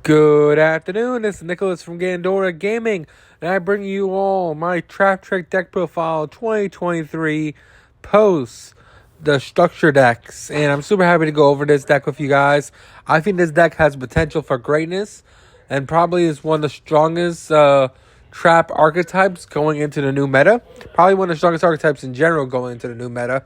Good afternoon, this is Nicholas from Gandora Gaming, and I bring you all my Traptrix deck profile 2023 posts, the structure decks, and I'm super happy to go over this deck with you guys. I think this deck has potential for greatness, and probably is one of the strongest trap archetypes going into the new meta. Probably one of the strongest archetypes in general going into the new meta.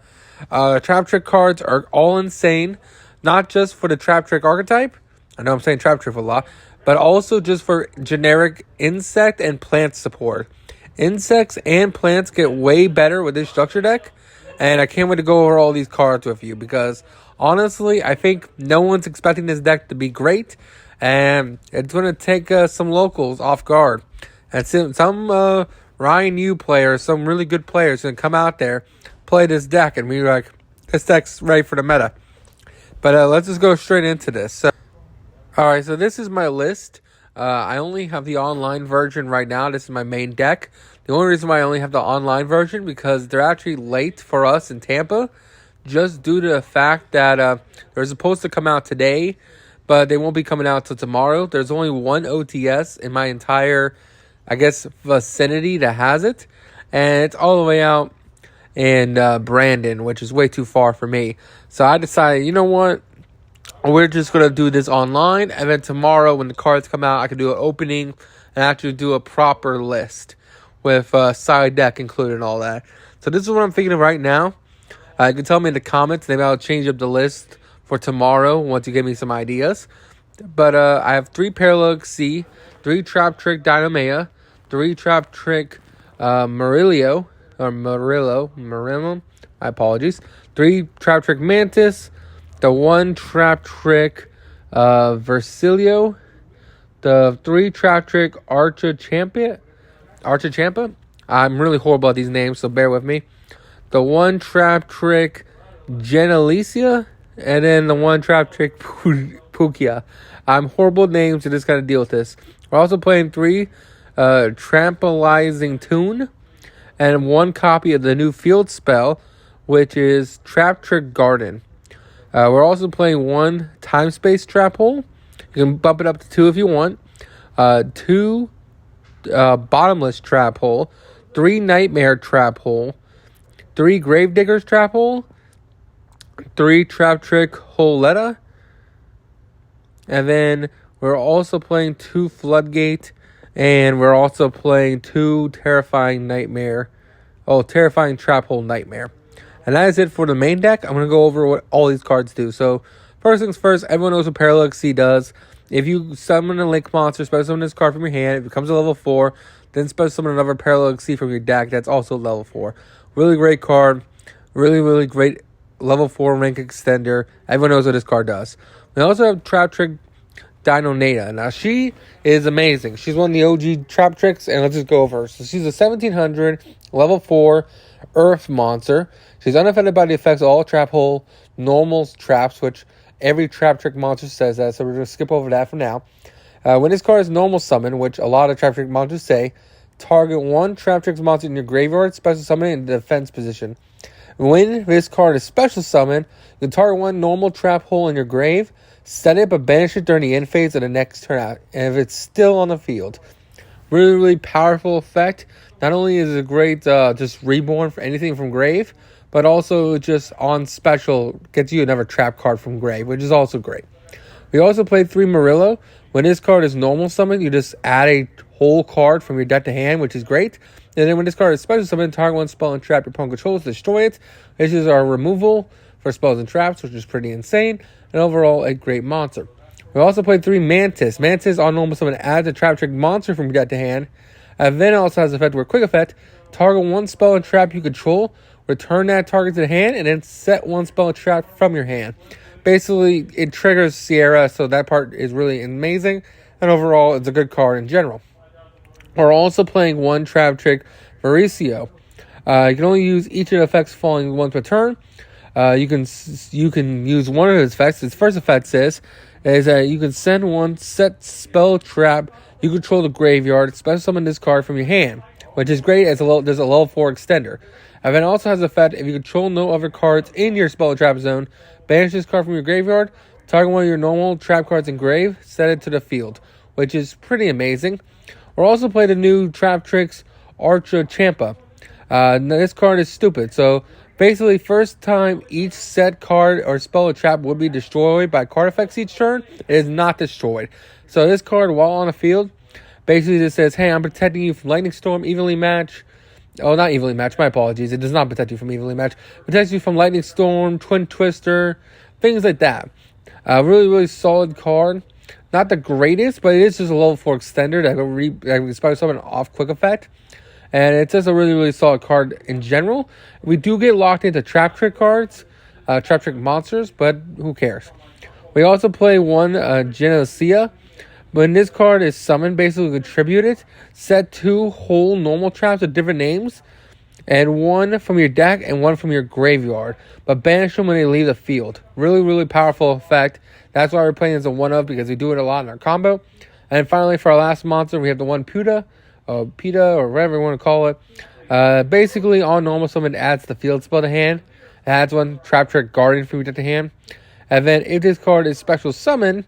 Traptrix cards are all insane, not just for the Traptrix archetype. I know I'm saying Traptrix a lot, but also just for generic insect and plant support. Insects and plants get way better with this structure deck, and I can't wait to go over all these cards with you because honestly, I think no one's expecting this deck to be great, and it's going to take some locals off guard. And some Ryan Yu players, some really good players, going to come out there, play this deck, and be like, this deck's ready for the meta. But let's just go straight into this. Alright, so this is my list. I only have the online version right now. This is my main deck. The only reason why I only have the online version because they're actually late for us in Tampa, just due to the fact that they're supposed to come out today, but they won't be coming out till tomorrow. There's only one OTS in my entire, I guess, vicinity that has it, and it's all the way out in Brandon, which is way too far for me. So I decided, you know what? We're just going to do this online, and then tomorrow when the cards come out, I can do an opening and actually do a proper list with side deck included and all that. So this is what I'm thinking of right now. You can tell me in the comments. Maybe I'll change up the list for tomorrow once you give me some ideas. But I have 3 Parallel C, 3 Traptrix Dynamea, 3 Traptrix Murillo, my apologies, 3 Traptrix Mantis, the 1 Traptrix Versilio, the 3 Traptrix Archichampa. I'm really horrible at these names, so bear with me. The 1 Traptrix Genelicia, and then the 1 Traptrix Pukia. I'm horrible at names, so just gotta deal with this. We're also playing 3 Trampolizing Tune, and 1 copy of the new field spell, which is Traptrix Garden. We're also playing 1 Time Space Trap Hole. You can bump it up to 2 if you want. 2 Bottomless Trap Hole. 3 Nightmare Trap Hole. 3 Gravediggers Trap Hole. 3 Traptrix Holetta. And then we're also playing 2 Floodgate. And we're also playing 2 Terrifying Trap Hole Nightmare. And that is it for the main deck. I'm going to go over what all these cards do. So, first things first, everyone knows what Parallel C does. If you summon a Link monster, special summon this card from your hand, it becomes a level 4, then special summon another Parallel C from your deck, that's also level 4. Really great card. Really, really great level 4 rank extender. Everyone knows what this card does. We also have Traptrix Dynonata. Now, she is amazing. She's one of the OG Traptrix, and let's just go over her. So, she's a 1700 level 4 Earth monster. She's unaffected by the effects of all trap hole normal traps, which every Traptrix monster says that, so we're going to skip over that for now. When this card is normal summon, which a lot of Traptrix monsters say, target 1 Traptrix monster in your graveyard, special summon in the defense position. When this card is special summon, you can target 1 normal trap hole in your grave, set it but banish it during the end phase of the next turn out, and if it's still on the field. Really, really powerful effect. Not only is it a great just reborn for anything from grave, but also just on special gets you another trap card from grave, which is also great. We also played 3 Murillo. When this card is normal summon, you just add a whole card from your deck to hand, which is great. And then when this card is special summon, target 1 spell and trap your opponent controls, destroy it. This is our removal for spells and traps, which is pretty insane, and overall a great monster. We also played 3 Mantis. Mantis on normal summon adds a Traptrix monster from your deck to hand. And then it also has effect where quick effect, target 1 spell and trap you control, return that target to the hand, and then set 1 spell and trap from your hand. Basically, it triggers Sierra, so that part is really amazing, and overall, it's a good card in general. We're also playing 1 Traptrix Vericio. You can only use each of the effects following once per turn. You can use one of his effects. His first effect is that you can send 1 set spell trap you control the graveyard, special summon this card from your hand, which is great as there's a level 4 extender. And then it also has the effect if you control no other cards in your spell trap zone, banish this card from your graveyard, Target one of your normal trap cards engraved, set it to the field, which is pretty amazing. We're also playing the new Traptrix Archer Champa. This card is stupid. So basically, first time each set card or spell or trap will be destroyed by card effects each turn, it is not destroyed. So this card, while on the field, basically just says, hey, I'm protecting you from Lightning Storm, Evenly Match. Oh, not Evenly Match, my apologies. It does not protect you from Evenly Match. It protects you from Lightning Storm, Twin Twister, things like that. Really, really solid card. Not the greatest, but it is just a level 4 extender that can spell summon off quick effect. And it's just a really, really solid card in general. We do get locked into Traptrix cards, Traptrix monsters, but who cares? We also play one Genesia. When this card is summoned, basically contribute it, set 2 whole normal traps with different names, and 1 from your deck and 1 from your graveyard, but banish them when they leave the field. Really, really powerful effect. That's why we're playing as a 1-of, because we do it a lot in our combo. And finally, for our last monster, we have the one PETA, or whatever you want to call it. Basically, on normal summon, adds the field spell to hand. It adds 1 Traptrix Guardian from your deck to hand. And then, if this card is special summon,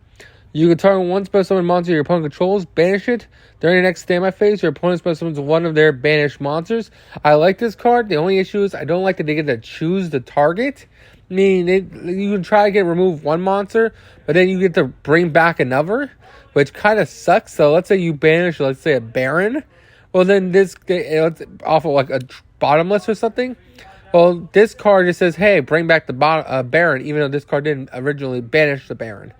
you can target 1 special summon monster your opponent controls, banish it. During the next standby phase, your opponent special summons 1 of their banished monsters. I like this card. The only issue is I don't like that they get to choose the target. I mean, you can try to remove 1 monster, but then you get to bring back another, which kind of sucks. So let's say you banish, let's say, a Baron. Well, then this it's off of like a bottomless or something. Well, this card just says, hey, bring back the Baron, even though this card didn't originally banish the Baron.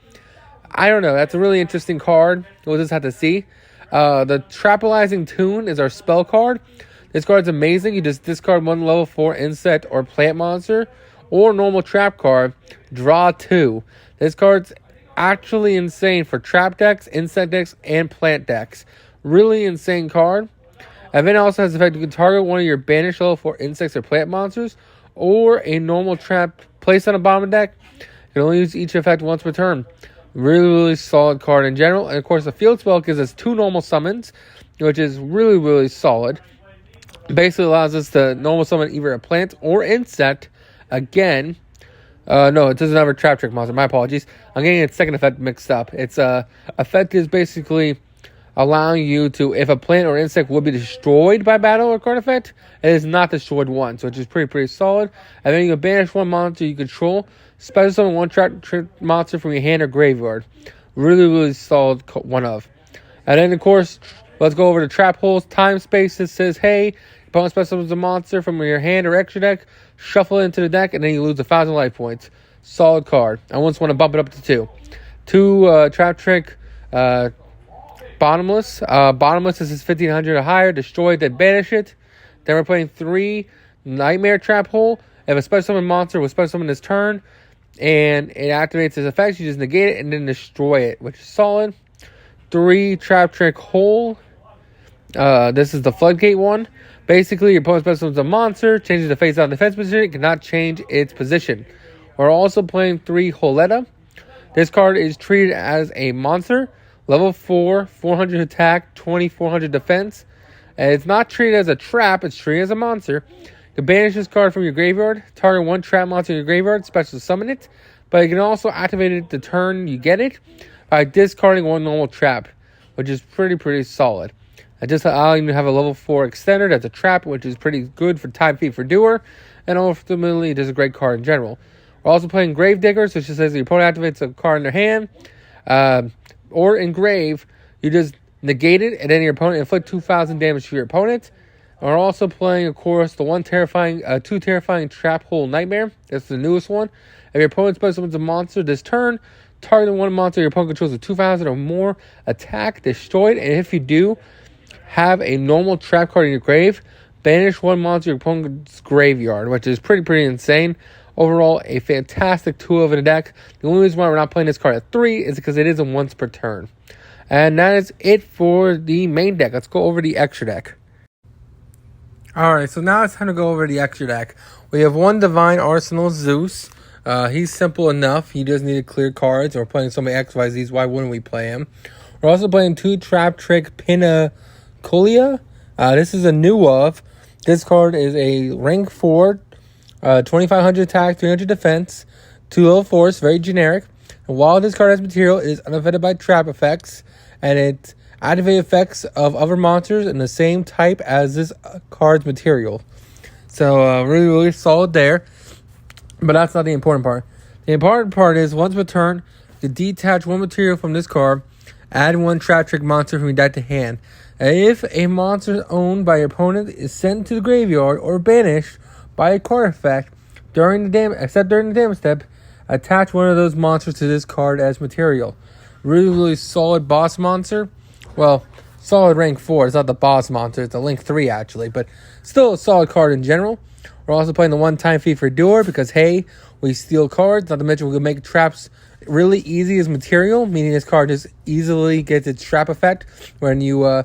I don't know. That's a really interesting card. We'll just have to see. The Trapalizing Tune is our spell card. This card's amazing. You just discard 1 level 4 insect or plant monster or normal trap card. Draw 2. This card's actually insane for trap decks, insect decks, and plant decks. Really insane card. And then it also has the effect you can target 1 of your banished level 4 insects or plant monsters or a normal trap placed on the bottom of the deck. You can only use each effect once per turn. Really, really solid card in general. And, of course, the field spell gives us 2 normal summons, which is really, really solid. Basically allows us to normal summon either a plant or insect. Again, no, it doesn't have a Traptrix monster. My apologies. I'm getting its second effect mixed up. Its effect is basically allowing you to, if a plant or insect will be destroyed by battle or card effect, it is not destroyed once, which is pretty solid. And then you can banish 1 monster you control. Special summon 1 Traptrix monster from your hand or graveyard. Really, really solid 1-of. And then, of course, let's go over to Trap Holes. Time Space. It says, hey, opponent special summons a monster from your hand or extra deck. Shuffle it into the deck, and then you lose 1,000 life points. Solid card. I once want to bump it up to 2. 2 Traptrix Bottomless. Bottomless is 1,500 or higher. Destroy it, then banish it. Then we're playing 3 Nightmare Trap Hole. If a special summon monster was special summoned this turn, and it activates its effects, you just negate it and then destroy it, which is solid. 3 Traptrix Hole. This is the Floodgate one. Basically, your opponent special summons a monster, changes the face out defense position, it cannot change its position. We're also playing 3 Holetta. This card is treated as a monster. Level 4, 400 attack, 2400 defense. And it's not treated as a trap, it's treated as a monster. You can banish this card from your graveyard, target 1 trap monster in your graveyard, special summon it. But you can also activate it the turn you get it by discarding 1 normal trap, which is pretty solid. And just allowing you to have a level 4 extender that's a trap, which is pretty good for Time Feat for Doer. And ultimately, it is a great card in general. We're also playing Gravediggers, which just says your opponent activates a card in their hand, or engrave, you just negate it, and then your opponent inflict 2,000 damage to your opponent. And we're also playing, of course, the 2 terrifying Trap Hole Nightmare. That's the newest one. If your opponent special summons a monster this turn, target 1 monster your opponent controls with 2,000 or more attack, destroy it. And if you do, have a normal trap card in your grave, banish 1 monster your opponent's graveyard, which is pretty insane. Overall, a fantastic 2-of in the deck. The only reason why we're not playing this card at 3 is because it is a once per turn. And that is it for the main deck. Let's go over the extra deck. Alright, so now it's time to go over the extra deck. We have 1 Divine Arsenal Zeus. He's simple enough. He doesn't need to clear cards. We're playing so many XYZs. Why wouldn't we play him? We're also playing 2 Traptrix Pinnaculia. This is a new of. This card is a rank 4, 2,500 attack, 300 defense, 2 level force, very generic. And While this card has material, it is unaffected by trap effects, and it activates effects of other monsters in the same type as this card's material. So really, really solid there. But that's not the important part. The important part is once per turn, you detach one material from this card, add one Traptrix monster from your deck to hand. If a monster owned by your opponent is sent to the graveyard or banished by a card effect during the damage step, attach one of those monsters to this card as material. Really, really solid boss monster. Well, solid rank 4. It's not the boss monster. It's a link 3 actually, but still a solid card in general. We're also playing the one-time fee for Doer because, hey, we steal cards. Not to mention we can make traps really easy as material, meaning this card just easily gets its trap effect when you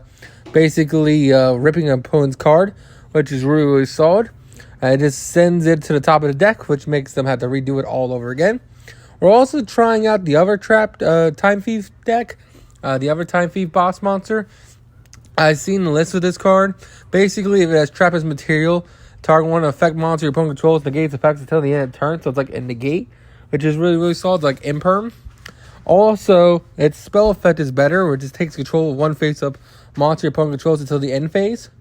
basically ripping an opponent's card, which is really, really solid. It just sends it to the top of the deck, which makes them have to redo it all over again. We're also trying out the other trap time thief deck, the other time thief boss monster. I've seen the list of this card. Basically, if it has trap as material, target one effect monster your opponent controls negates effects until the end of turn. So it's like a negate, which is really, really solid, like imperm. Also, its spell effect is better, which just takes control of one face-up monster your opponent controls until the end phase,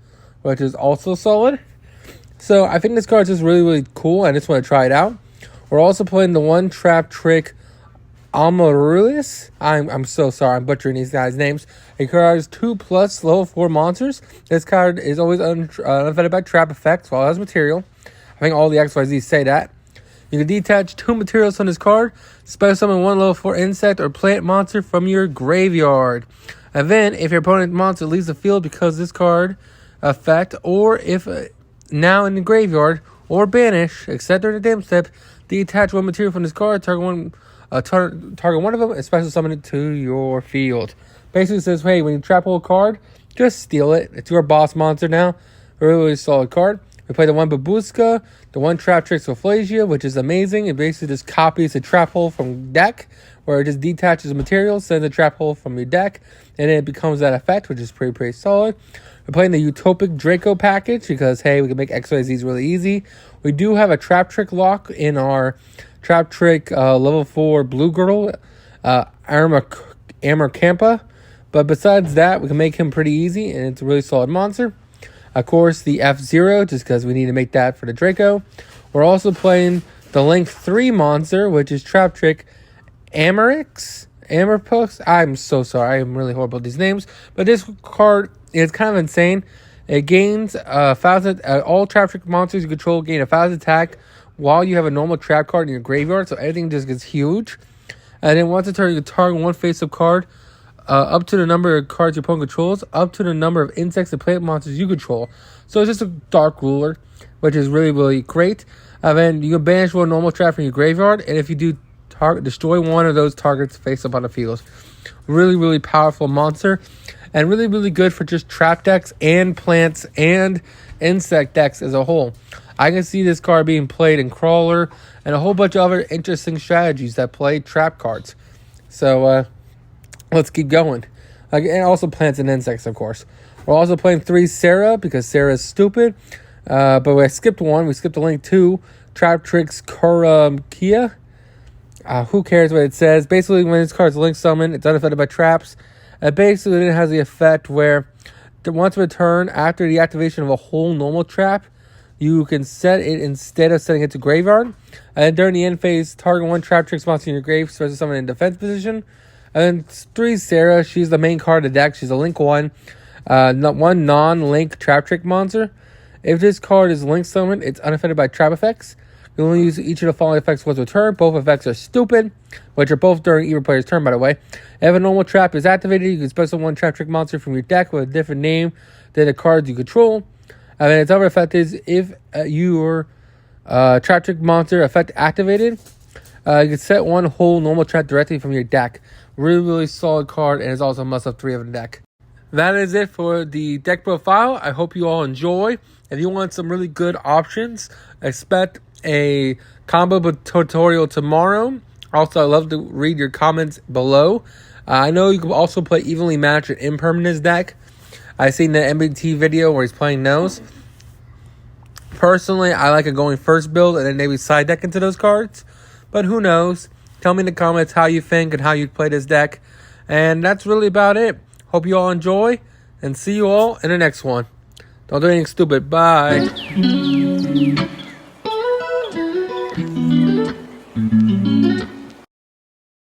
which is also solid. So I think this card is just really, really cool. I just want to try it out. We're also playing the one Traptrix Amaryllis. I'm so sorry, I'm butchering these guys' names. It requires 2+ level 4 monsters. This card is always unaffected by trap effects while it has material. I think all the XYZs say that. You can detach 2 materials from this card. Special summon 1 level 4 insect or plant monster from your graveyard. And then, if your opponent's monster leaves the field because this card effect, or if now in the graveyard, or banish, except during the damage step, detach 1 material from this card, target one of them, and special summon it to your field. Basically says, hey, when you trap a card, just steal it. It's your boss monster now. Really, really solid card. We play the one Babushka, the one Traptrix Ophlasia, which is amazing. It basically just copies the trap hole from deck, where it just detaches the material, sends the trap hole from your deck, and then it becomes that effect, which is pretty solid. We're playing the Utopic Draco package because, hey, we can make XYZs really easy. We do have a Traptrix lock in our Traptrix level 4 Blue Girdle, Amarkampa. But besides that, we can make him pretty easy, and it's a really solid monster. Of course, the F-Zero, just because we need to make that for the Draco. We're also playing the Link 3 monster, which is Traptrix Amarix. I'm so sorry. I'm really horrible at these names. But this card is kind of insane. It gains 1,000. All Traptrix monsters you control gain 1,000 attack while you have a normal trap card in your graveyard. So everything just gets huge. And then once a turn, you can target one face-up card up to the number of cards your opponent controls, up to the number of insects and plant monsters you control. So it's just a dark ruler, which is really, really great. And then you can banish one normal trap from your graveyard. And if you do, destroy one of those targets face up on the field. Really, really powerful monster. And really, really good for just trap decks and plants and insect decks as a whole. I can see this card being played in Crawler and a whole bunch of other interesting strategies that play trap cards. So let's keep going. And also plants and insects, of course. We're also playing 3 Sarah because Sarah is stupid. But we skipped one. We skipped the Link 2. Traptrix Kia. Who cares what it says? Basically, when this card's Link Summon, it's unaffected by traps. Basically, it has the effect where once per turn, after the activation of a whole normal trap, you can set it instead of setting it to graveyard. And during the end phase, target one Traptrix monster in your grave, special summon in defense position. And then 3 Sarah, she's the main card of the deck. She's a Link 1. One non-Link Traptrix monster. If this card is Link Summon, it's unaffected by trap effects. You only use each of the following effects once per turn. Both effects are stupid, which are both during either player's turn, by the way. If a normal trap is activated, you can special one Traptrix monster from your deck with a different name than the cards you control. And then its other effect is if your Traptrix monster effect activated, you can set one whole normal trap directly from your deck. Really, really solid card, and it's also a must-have 3 of the deck. That is it for the deck profile. I hope you all enjoy. If you want some really good options, expect a combo tutorial tomorrow. Also, I love to read your comments below. I know you can also play evenly matched and impermanence deck. I've seen the MBT video where he's playing those. Personally, I like a going first build and then maybe side deck into those cards. But who knows? Tell me in the comments how you think and how you'd play this deck. And that's really about it. Hope you all enjoy, and see you all in the next one. Don't do anything stupid. Bye.